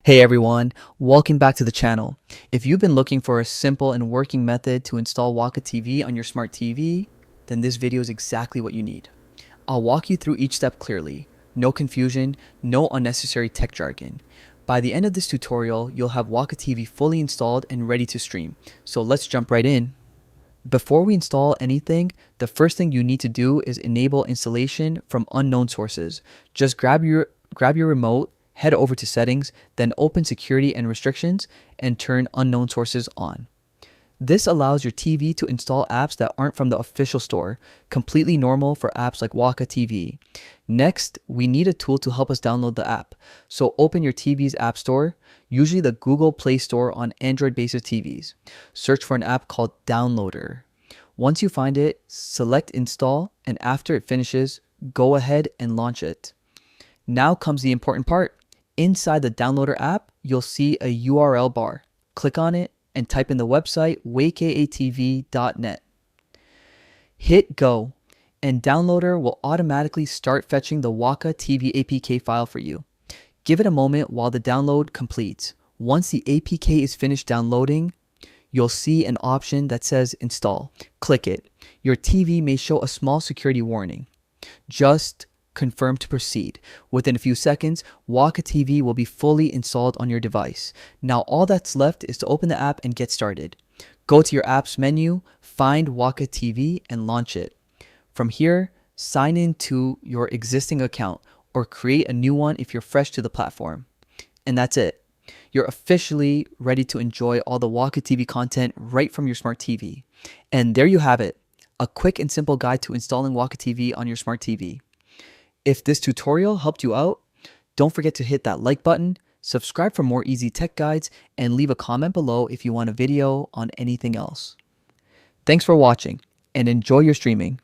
Hey everyone, welcome back to the channel. If you've been looking for a simple and working method to install Waka TV on your smart TV, then this video is exactly what you need. I'll walk you through each step clearly. No confusion, no unnecessary tech jargon. By the end of this tutorial, you'll have Waka TV fully installed and ready to stream. So let's jump right in. Before we install anything, the first thing you need to do is enable installation from unknown sources. Just grab your remote, head over to settings, then open security and restrictions and turn unknown sources on. This allows your TV to install apps that aren't from the official store, completely normal for apps like Waka TV. Next, we need a tool to help us download the app. So open your TV's app store, usually the Google Play Store on Android-based TVs. Search for an app called Downloader. Once you find it, select install, and after it finishes, go ahead and launch it. Now comes the important part. Inside the Downloader app, you'll see a URL bar. Click on it and type in the website wakatv.net. Hit go, and Downloader will automatically start fetching the Waka TV APK file for you. Give it a moment while the download completes. Once the APK is finished downloading, you'll see an option that says install. Click it. Your TV may show a small security warning. Just confirm to proceed. Within a few seconds, Waka TV will be fully installed on your device. Now all that's left is to open the app and get started. Go to your apps menu, find Waka TV and launch it. From here, sign in to your existing account or create a new one if you're fresh to the platform. And that's it. You're officially ready to enjoy all the Waka TV content right from your smart TV. And there you have it, a quick and simple guide to installing Waka TV on your smart TV. If this tutorial helped you out, don't forget to hit that like button, subscribe for more easy tech guides, and leave a comment below if you want a video on anything else. Thanks for watching and enjoy your streaming.